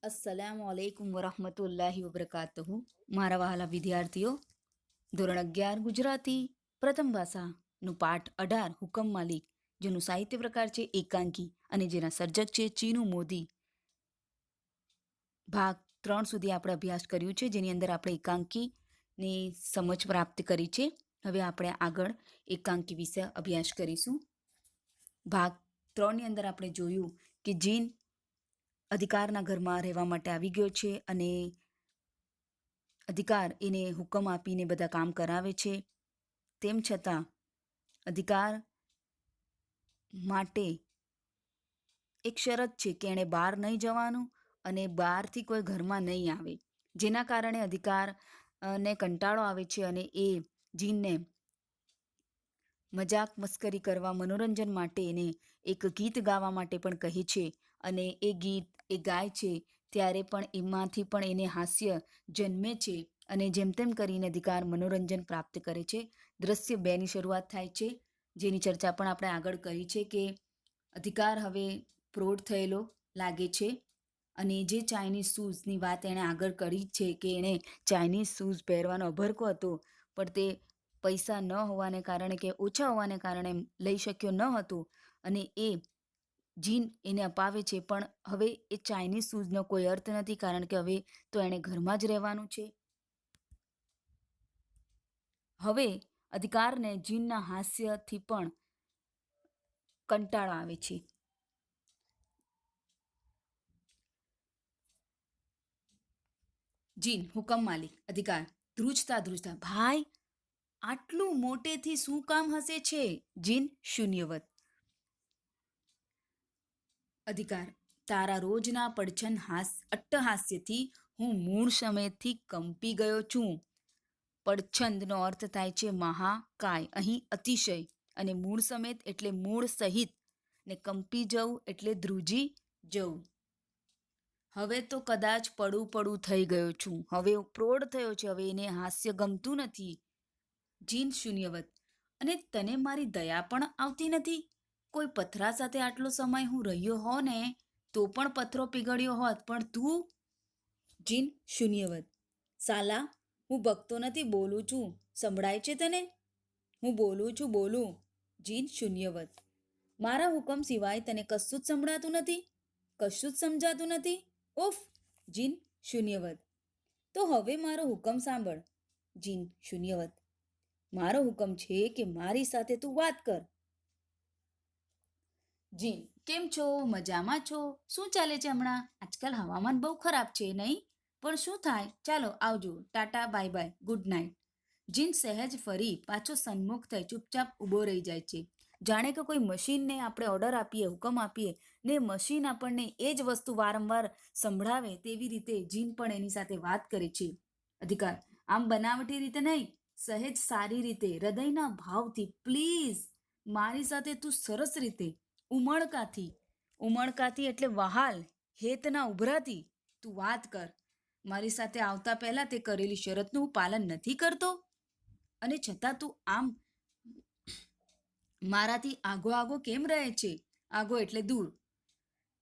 અસ્સલામુ અલૈકુમ વરહમતુલ્લાહિ વબરકાતુહુ. મારા વહાલા વિદ્યાર્થીઓ, ધોરણ 11 ગુજરાતી પ્રથમ ભાષાનું પાઠ 18 હુકમ માલિક, જેનું સાહિત્ય પ્રકાર છે એકાંકી અને જેના સર્જક છે ચીનુ મોદી. ભાગ 3 સુધી આપણે અભ્યાસ કર્યું છે, જેની અંદર આપણે એકાંકીની સમજ પ્રાપ્ત કરી છે. હવે આપણે આગળ એકાંકી વિશે અભ્યાસ કરીશું. ભાગ 3 ની અંદર આપણે જોયું કે જીન અધિકારના ઘરમાં રહેવા માટે આવી ગયો છે અને અધિકાર એને હુકમ આપીને બધા કામ કરાવે છે. તેમ છતાં અધિકાર માટે એક શરત છે કે એણે બહાર નહીં જવાનું અને બહારથી કોઈ ઘરમાં નહીં આવે, જેના કારણે અધિકાર ને કંટાળો આવે છે અને એ જીનને મજાક મસ્કરી કરવા, મનોરંજન માટે એને એક ગીત ગાવા માટે પણ કહે છે અને એ ગીત એ ગાય છે ત્યારે પણ એમાંથી પણ એને હાસ્ય જન્મે છે અને જેમ તેમ કરીને અધિકાર મનોરંજન પ્રાપ્ત કરે છે. દ્રશ્ય 2 ની શરૂઆત થાય છે, જેની ચર્ચા પણ આપણે આગળ કરી છે કે અધિકાર હવે પ્રૌઢ થયેલો લાગે છે અને જે ચાઇનીઝ શૂઝની વાત એણે આગળ કરી છે કે એણે ચાઇનીઝ શૂઝ પહેરવાનો અભરકો હતો, પણ તે પૈસા ન હોવાને કારણે કે ઓછા હોવાને કારણે લઈ શક્યો ન હતો અને એ જીન એને અપાવે છે. પણ હવે એ ચાઇનીઝ શૂઝનો કોઈ અર્થ નથી, કારણ કે હવે તો એણે ઘરમાં જ રહેવાનું છે. હવે અધિકારને જીનના હાસ્યથી પણ કંટાળો આવે છે. જીન હુકમ માલિક, અધિકાર ધ્રુજતા ધ્રુજતા, ભાઈ આટલું મોટેથી શું કામ હસે છે? જીન શૂન્યવત. અધિકાર તારા રોજના પડછન અટ્ટહાસ્યથી હું મૂળ સમેતથી કંપી ગયો છું. પડછંદનો અર્થ થાય છે મહાકાય, અહીં અતિશય, અને મૂળ સમેત એટલે મૂળ સહિત, ને કંપી જવું એટલે ધ્રુજી જવું. હવે તો કદાચ પડું થઈ ગયો છું. હવે હું પ્રૌઢ થયો છે, હવે એને હાસ્ય ગમતું નથી. જીન શૂન્યવત. અને તને મારી દયા પણ આવતી નથી? કોઈ પથરા સાથે આટલો સમય હું રહ્યો હો ને તો પણ પથરો પીગળ્યો હોત, પણ તું? જીન શૂન્યવત. સાલા, હું ભગતો નથી, બોલું છું, સંભળાય છે તને? હું બોલું છું, બોલું. જીન શૂન્યવત. મારા હુકમ સિવાય તને કશું જ સંભળાતું નથી? કશું જ સમજાતું નથી? ઉફ. જીન શૂન્યવત. તો હવે મારો હુકમ સાંભળ. જીન શૂન્યવત. મારો હુકમ છે કે મારી સાથે તું વાત કર. જીન, કેમ છો? મજામાં છો? શું ચાલે છે હમણાં? આજકાલ હવામાન બહુ ખરાબ છે નહીં? પણ શું થાય? ચાલો આવજો, tata, bye bye, good night. જીન સહેજ ફરી પાછો સન્મુખ થઈ ચૂપચાપ ઊભો રહી જાય છે, જાણે કે કોઈ મશીનને આપણે ઓર્ડર આપીએ, હુકમ આપીએ ને મશીન આપણને એ જ વસ્તુ વારંવાર સંભળાવે, તેવી રીતે જીન પણ એની સાથે વાત કરે છે. અધિકાર, આમ બનાવટી રીતે નહીં, સહેજ સારી રીતે, હૃદયના ભાવથી, પ્લીઝ મારી સાથે તું સરસ રીતે, ઉમળકાથી એટલે વહાલ, હેતના ઉભરાથી તું વાત કર. મારી સાથે આવતા પહેલા તે કરેલી શરતનું પાલન નથી કરતો અને છતાં તું આમ મારાથી આગો કેમ રહે છે? આગો એટલે દૂર.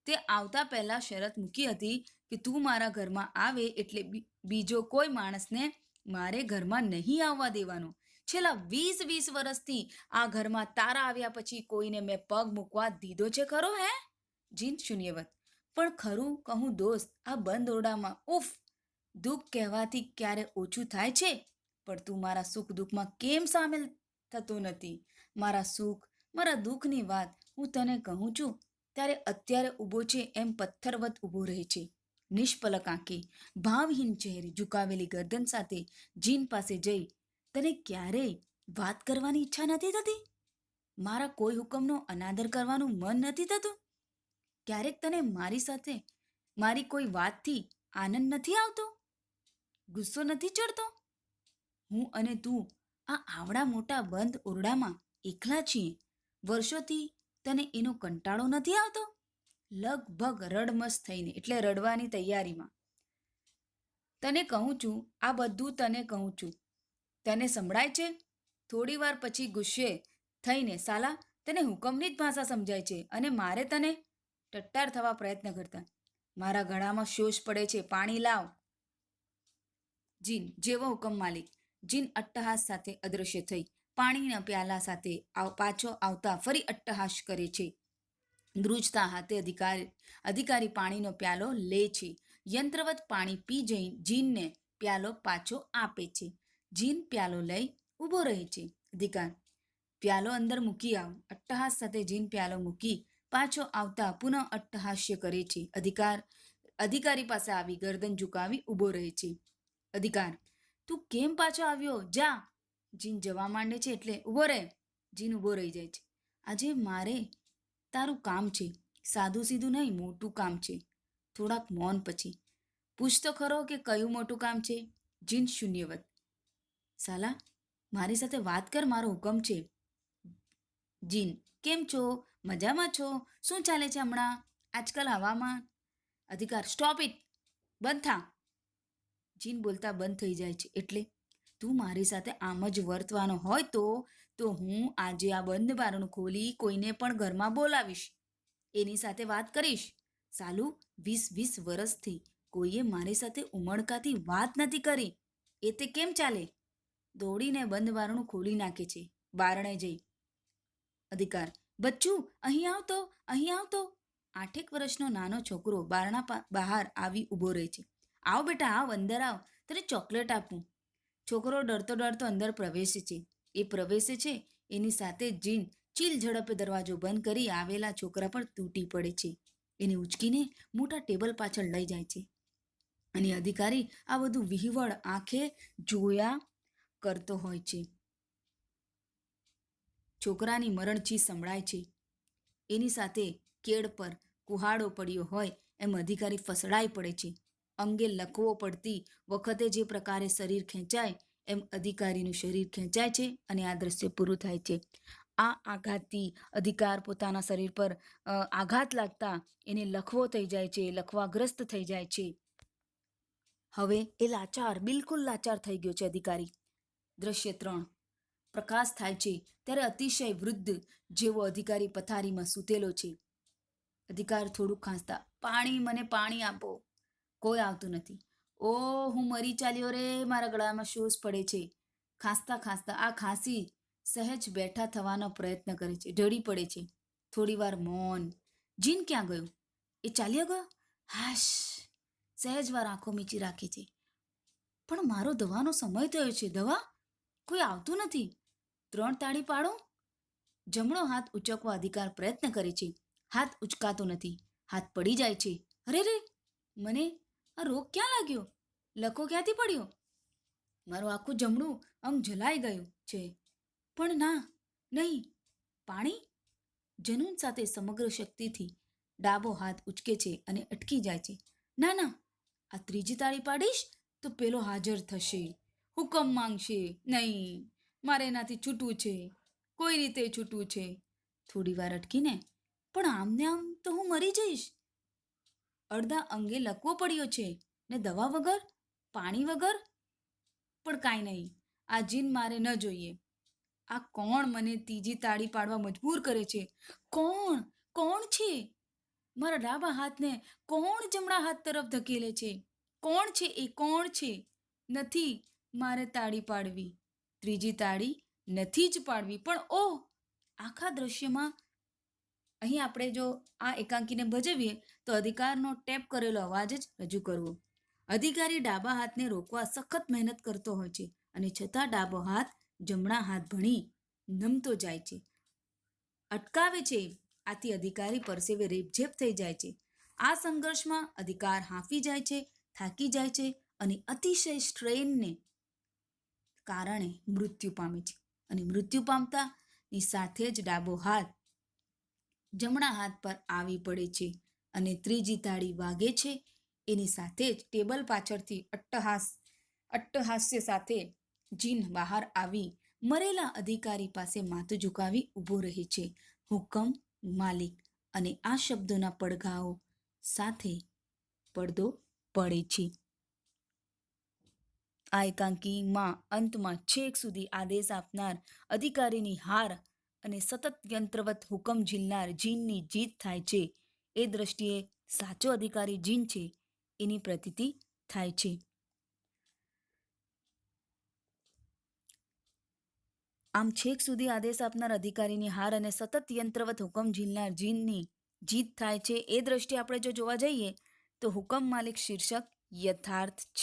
તે આવતા પહેલા શરત મૂકી હતી કે તું મારા ઘરમાં આવે એટલે બીજો કોઈ માણસને મારે ઘરમાં નહીં આવવા દેવાનો. છેલ્લા 20 વર્ષથી આ ઘરમાં તારા આવ્યા પછી કોઈને મેં પગ મૂકવા દીધો છે ખરો? હે? જીન શૂન્યવત. પણ ખરું કહું દોસ્ત, આ બંધ ઓરડામાં ઉફ, દુઃખ કહેવાથી ક્યારે ઓછું થાય છે? પણ તું મારા સુખ દુઃખમાં કેમ સામેલ થતો નથી? મારા સુખ, મારા દુઃખની વાત હું તને કહું છું ત્યારે અત્યારે ઊભો છે એમ પથ્થરવત ઊભો રહે છે, નિષ્પલક આંખે, ભાવહીન ચહેરે, ઝુકાવેલી ગરદન સાથે જીન પાસે જઈ, તને ક્યારેય વાત કરવાની ઈચ્છા નથી થતી? મારા કોઈ હુકમનો અનાદર કરવાનું મન નથી થતું? ક્યારેક તને મારી સાથે મારી કોઈ વાતથી આનંદ નથી આવતો? ગુસ્સો નથી ચડતો? હું અને તું આ આવડા મોટા બંધ ઓરડામાં એકલા છીએ વર્ષોથી, તને એનો કંટાળો નથી આવતો? લગભગ રડમસ થઈને, એટલે રડવાની તૈયારીમાં તને કહું છું, આ બધું તને કહું છું. તને સંભળાય છે? થોડી વાર પછી ગુસ્સે થઈને, સાલા તને હુકમની જ ભાષા સમજાય છે અને મારે તને ટટ્ટાર થવા પ્રયત્ન કરતા, મારા ગળામાં શોષ પડે છે, પાણી લાવ. જીન જેવો હુકમ માલિક. જીન અટ્ટહાસ સાથે અદૃશ્ય થઈ પાણીના પ્યાલા સાથે પાછો આવતા ફરી અટ્ટહાસ કરે છે. ધ્રુજતા હાથે અધિકારી પાણીનો પ્યાલો લે છે. યંત્રવત પાણી પી જઈ જીનને પ્યાલો પાછો આપે છે. જીન પ્યાલો લઈ ઊભો રહે છે. અધિકાર પ્યાલો અંદર મૂકી આવ. અટ્ટહાસ સાથે જીન પ્યાલો મૂકી પાછો આવતા પુનઃ અટ્ટહાસ્ય કરે છે. અધિકારી પાસે આવી ગરદન ઝુકાવી ઊભો રહે છે. અધિકાર તું કેમ પાછો આવ્યો? જા. જીન જવા માંડે છે એટલે ઊભો રહે. જીન ઊભો રહી જાય છે. આજે મારે તારું કામ છે. સાદું સીધું નહીં, મોટું કામ છે. થોડાક મૌન પછી પૂછ તો ખરો કે કયું મોટું કામ છે? જીન શૂન્યવત. સાલા મારી સાથે વાત કર, મારો હુકમ છે. જીન કેમ છો? મજામાં છો? શું ચાલે છે હમણાં આજકાલ હવામાં? અધિકાર સ્ટોપ ઇટ, બંધ થા. જીન બોલતા બંધ થઈ જાય છે. એટલે તું મારી સાથે આમ જ વર્તવાનો હોય તો હું આજે આ બંધ બારણું ખોલી કોઈને પણ ઘરમાં બોલાવીશ, એની સાથે વાત કરીશ. સાલું 20 વર્ષથી કોઈએ મારી સાથે ઉમળકાથી વાત નથી કરી. એ તે કેમ ચાલે? દોડીને બંધ બારણું ખોલી નાખે છે. બારણે જઈ અધિકાર બચ્ચું અહીં આવતો, અહીં આવતો. 8 વર્ષનો નાનો છોકરો બારણા બહાર આવી ઊભો રહે છે. આવ બેટા આવ, અંદર આવ, તને ચોકલેટ આપું. છોકરો ડરતો ડરતો અંદર પ્રવેશે છે. એ પ્રવેશે છે એની સાથે જીન ચીલ ઝડપે દરવાજો બંધ કરી આવેલા છોકરા પર તૂટી પડે છે. એને ઉચકીને મોટા ટેબલ પાછળ લઈ જાય છે. અને અધિકારી આ બધું વિહવળ આંખે જોયા કરતો હોય છે. છોકરાની મરણચીસ સંભળાય છે. એની સાથે કેળ પર કુહાડો પડ્યો હોય એમ અધિકારી ફસડાઈ પડે છે. અંગે લખવો પડતી વખતે જે પ્રકારે શરીર ખેંચાય એમ અધિકારીનું શરીર ખેંચાય છે અને આ દ્રશ્ય પૂરું થાય છે. આ આઘાતથી અધિકાર પોતાના શરીર પર આઘાત લાગતા એને લખવો થઈ જાય છે, લખવાગ્રસ્ત થઈ જાય છે. હવે એ લાચાર, બિલકુલ લાચાર થઈ ગયો છે અધિકારી. દ્રશ્ય 3 પ્રકાશ થાય છે ત્યારે અતિશય વૃદ્ધ જેવો અધિકારી પથારીમાં સૂતેલો છે. અધિકાર થોડું ખાંસતા, પાણી, મને પાણી આપો. કોઈ આવતું નથી. ઓ હું મરી ચાલ્યો રે, મારા ગળામાં શોષ પડે છે. ખાંસતા ખાંસતા આ ખાંસી સહેજ બેઠા થવાનો પ્રયત્ન કરે છે. ઢળી પડે છે. થોડી વાર મૌન. જીન ક્યાં ગયો? એ ચાલ્યો ગયો? હાશ. સહેજ વાર આંખો મીચી રાખે છે. પણ મારો દવાનો સમય થયો છે. દવા? કોઈ આવતું નથી. 3 તાળી પાડો. જમણો હાથ ઉચકવા અધિકાર પ્રયત્ન કરે છે. હાથ ઉચકાતો નથી. હાથ પડી જાય છે. અરે રે, મને આ રોગ ક્યાં લાગ્યો? લકો ક્યાંથી પડ્યો? મારું આખું જમણું અંગ જલાઈ ગયું છે. પણ ના, નહીં. પાણી? જનૂન સાથે સમગ્ર શક્તિથી ડાબો હાથ ઉચકે છે અને અટકી જાય છે. ના ના, આ ત્રીજી તાળી પાડીશ તો પેલો હાજર થશે, હુકમ માંગશે. નહીં, મારે એનાથી છૂટવું છે, કોઈ રીતે છૂટવું છે. થોડી વાર અટકીને, પણ આમને આમ તો હું મરી જઈશ. અડધા અંગે લકવો પડ્યો છે ને દવા વગર, પાણી વગર. પણ કાંઈ નહીં, આ જીન મારે ન જોઈએ. આ કોણ મને ત્રીજી તાળી પાડવા મજબૂર કરે છે? કોણ? કોણ છે? મારા ડાબા હાથને કોણ જમણા હાથ તરફ ધકેલે છે? કોણ છે એ? કોણ છે? નથી મારે તાળી પાડવી. ત્રીજી તાળી નથી જ પાડવી. પણ ઓહ, આખા દ્રશ્યમાં અહીં આપણે જો આ એકાંકીને ભજવીએ તો અધિકારનો ટેપ કરેલો અવાજ જ રજૂ કરવો. અધિકારી ડાબા હાથને રોકવા સખત મહેનત કરતો હોય છે અને છતાં ડાબો હાથ જમણા હાથ ભણી નમતો જાય છે, અટકાવે છે. આથી અધિકારી પરસેવે રેબઝેબ થઈ જાય છે. આ સંઘર્ષમાં અધિકાર હાંફી જાય છે, થાકી જાય છે અને અતિશય સ્ટ્રેનને કારણે મૃત્યુ પામે છે. અને મૃત્યુ પામતાની સાથે જ ડાબો હાથ જમણા હાથ પર આવી પડે છે અને ત્રીજી તાળી વાગે છે. એની સાથે જ ટેબલ પાછળથી અટ્ટહાસ્ય સાથે જીન બહાર આવી મરેલા અધિકારી પાસે માથું ઝુકાવી ઊભો રહે છે. હુકમ માલિક. અને આ શબ્દોના પડઘાઓ સાથે પડદો પડે છે. આ એકાંકીમાં અંતમાં છેક સુધી આદેશ આપનાર અધિકારીની હાર અને સતત યંત્રવત હુકમ ઝીલનાર જીનની જીત થાય છે. એ દ્રષ્ટિએ સાચો અધિકારી જીન છે એની પ્રતીતિ થાય છે. આમ છેક સુધી આદેશ આપનાર અધિકારીની હાર અને સતત યંત્રવત હુકમ ઝીલનાર જીનની જીત થાય છે. એ દ્રષ્ટિએ આપણે જો જોવા જઈએ તો હુકમ માલિક શીર્ષક યથાર્થ છે.